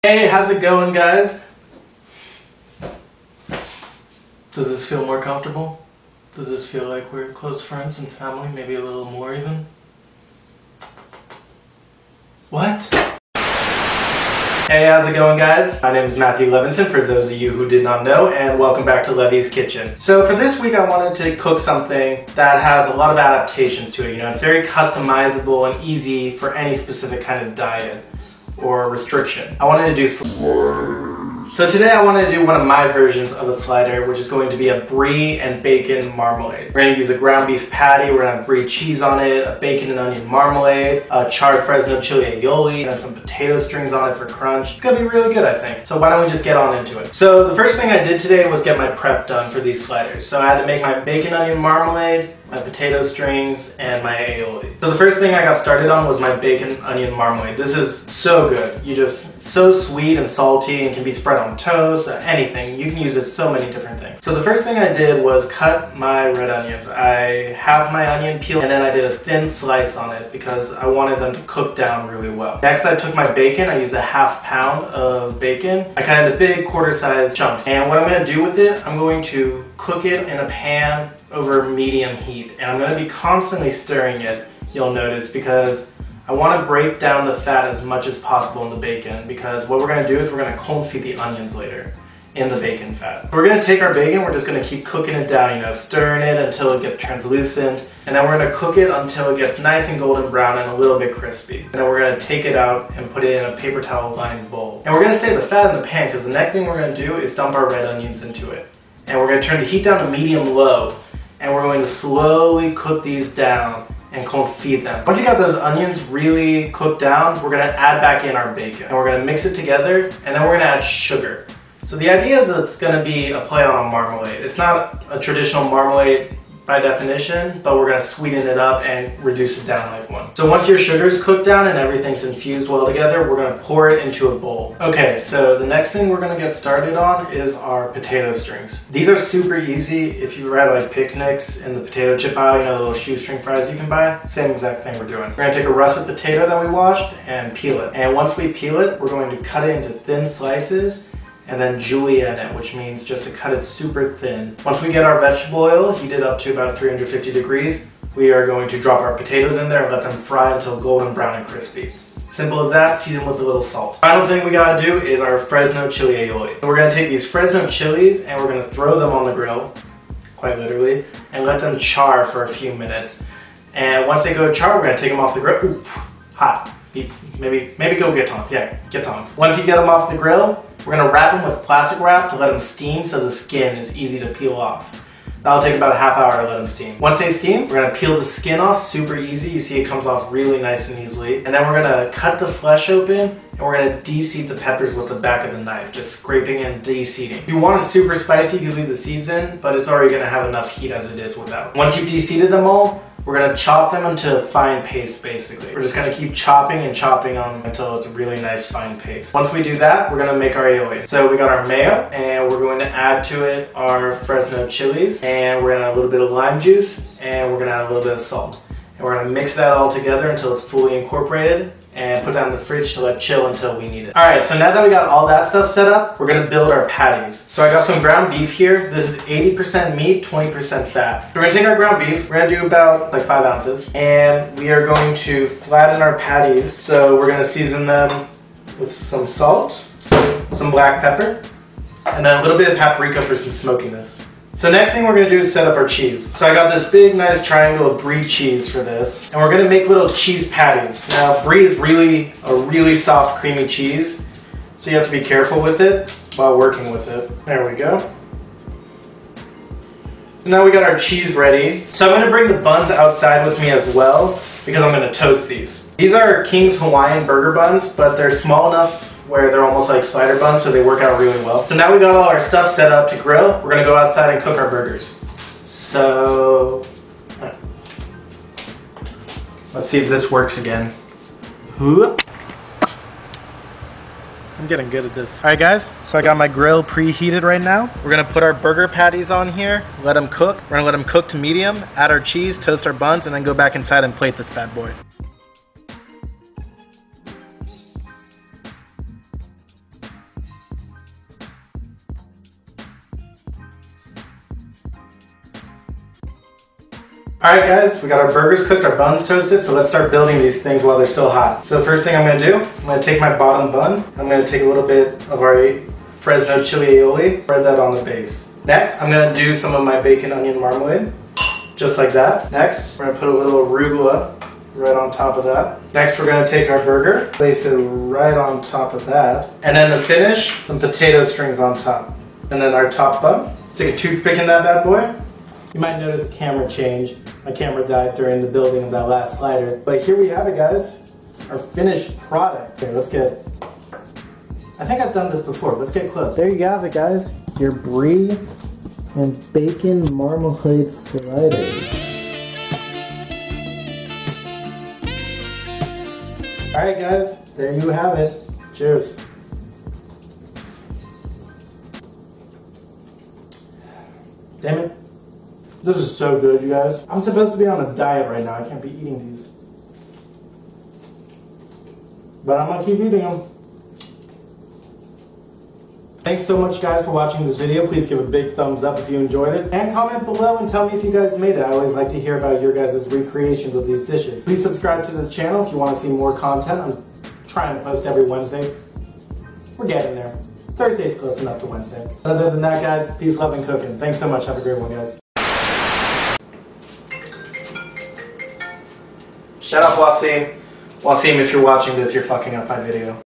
Hey, how's it going, guys? Does this feel more comfortable? Does this feel like we're close friends and family? Maybe a little more even? What? Hey, how's it going, guys? My name is Matthew Levinson, for those of you who did not know, and welcome back to Levi's Kitchen. So for this week, I wanted to cook something that has a lot of adaptations to it. You know, it's very customizable and easy for any specific kind of diet or restriction. I wanted to do So today I wanted to do one of my versions of a slider, which is going to be a brie and bacon marmalade. We're going to use a ground beef patty, we're going to have brie cheese on it, a bacon and onion marmalade, a Char Fresno chili aioli, and some potato strings on it for crunch. It's going to be really good, I think. So why don't we just get on into it. So the first thing I did today was get my prep done for these sliders. So I had to make my bacon onion marmalade, my potato strings, and my aioli. So the first thing I got started on was my bacon onion marmalade. This is so good. It's so sweet and salty and can be spread on toast, anything. You can use it so many different things. So the first thing I did was cut my red onions. I have my onion peeled and then I did a thin slice on it because I wanted them to cook down really well. Next I took my bacon. I used a ½ pound of bacon. I cut into big quarter-sized chunks. And what I'm going to do with it, I'm going to cook it in a pan over medium heat, and I'm going to be constantly stirring it, you'll notice, because I want to break down the fat as much as possible in the bacon, because what we're going to do is we're going to confit the onions later in the bacon fat. We're going to take our bacon, we're just going to keep cooking it down, you know, stirring it until it gets translucent, and then we're going to cook it until it gets nice and golden brown and a little bit crispy. And then we're going to take it out and put it in a paper towel lined bowl. And we're going to save the fat in the pan, because the next thing we're going to do is dump our red onions into it. And we're going to turn the heat down to medium-low, and we're going to slowly cook these down and confit them. Once you got those onions really cooked down, we're going to add back in our bacon. And we're going to mix it together, and then we're going to add sugar. So the idea is it's going to be a play on a marmalade. It's not a traditional marmalade by definition, but we're going to sweeten it up and reduce it down like one. So once your sugar's cooked down and everything's infused well together, we're going to pour it into a bowl. Okay, so the next thing we're going to get started on is our potato strings. These are super easy. If you've had like picnics in the potato chip aisle, you know, the little shoestring fries you can buy, same exact thing we're doing. We're going to take a russet potato that we washed and peel it. And once we peel it, we're going to cut it into thin slices and then julienne it, which means just to cut it super thin. Once we get our vegetable oil heated up to about 350 degrees, we are going to drop our potatoes in there and let them fry until golden brown and crispy. Simple as that, seasoned with a little salt. Final thing we gotta do is our Fresno chili aioli. We're gonna take these Fresno chilies and we're gonna throw them on the grill, quite literally, and let them char for a few minutes. And once they go char, we're gonna take them off the grill. Ooh, hot. Maybe go get tongs. Yeah, get tongs. Once you get them off the grill, we're going to wrap them with plastic wrap to let them steam so the skin is easy to peel off. That'll take about a ½ hour to let them steam. Once they steam, we're going to peel the skin off super easy. You see it comes off really nice and easily. And then we're going to cut the flesh open and we're going to de-seed the peppers with the back of the knife, just scraping and de-seeding. If you want it super spicy, you can leave the seeds in, but it's already going to have enough heat as it is without. Once you've de-seeded them all, we're going to chop them into a fine paste, basically. We're just going to keep chopping and chopping them until it's a really nice fine paste. Once we do that, we're going to make our aioli. So we got our mayo, and we're going to add to it our Fresno chilies, and we're going to add a little bit of lime juice, and we're going to add a little bit of salt. And we're going to mix that all together until it's fully incorporated, and put that in the fridge to let chill until we need it. Alright, so now that we got all that stuff set up, we're going to build our patties. So I got some ground beef here. This is 80% meat, 20% fat. So we're going to take our ground beef, we're going to do about like 5 ounces, and we are going to flatten our patties. So we're going to season them with some salt, some black pepper, and then a little bit of paprika for some smokiness. So next thing we're going to do is set up our cheese. So I got this big nice triangle of brie cheese for this, and we're going to make little cheese patties. Now brie is a really soft creamy cheese, so you have to be careful with it while working with it. There we go. Now we got our cheese ready. So I'm going to bring the buns outside with me as well, because I'm going to toast these. These are King's Hawaiian burger buns, but they're small enough where they're almost like slider buns, so they work out really well. So now we got all our stuff set up to grill. We're gonna go outside and cook our burgers. So, let's see if this works again. I'm getting good at this. All right guys, so I got my grill preheated right now. We're gonna put our burger patties on here, let them cook. We're gonna let them cook to medium, add our cheese, toast our buns, and then go back inside and plate this bad boy. Alright guys, we got our burgers cooked, our buns toasted, so let's start building these things while they're still hot. So the first thing I'm going to do, I'm going to take my bottom bun, I'm going to take a little bit of our Fresno chili aioli, spread that on the base. Next, I'm going to do some of my bacon onion marmalade, just like that. Next, we're going to put a little arugula right on top of that. Next, we're going to take our burger, place it right on top of that, and then to finish, some potato strings on top. And then our top bun. Stick a toothpick in that bad boy. You might notice a camera change. My camera died during the building of that last slider. But here we have it, guys. Our finished product. Okay, let's get... I think I've done this before. Let's get close. There you have it, guys. Your brie and bacon marmalade sliders. Alright, guys. There you have it. Cheers. Damn it. This is so good, you guys. I'm supposed to be on a diet right now. I can't be eating these. But I'm gonna keep eating them. Thanks so much, guys, for watching this video. Please give a big thumbs up if you enjoyed it. And comment below and tell me if you guys made it. I always like to hear about your guys' recreations of these dishes. Please subscribe to this channel if you want to see more content. I'm trying to post every Wednesday. We're getting there. Thursday's close enough to Wednesday. But other than that, guys, peace, love, and cooking. Thanks so much. Have a great one, guys. Shut up, Wasim. Wasim, if you're watching this, you're fucking up my video.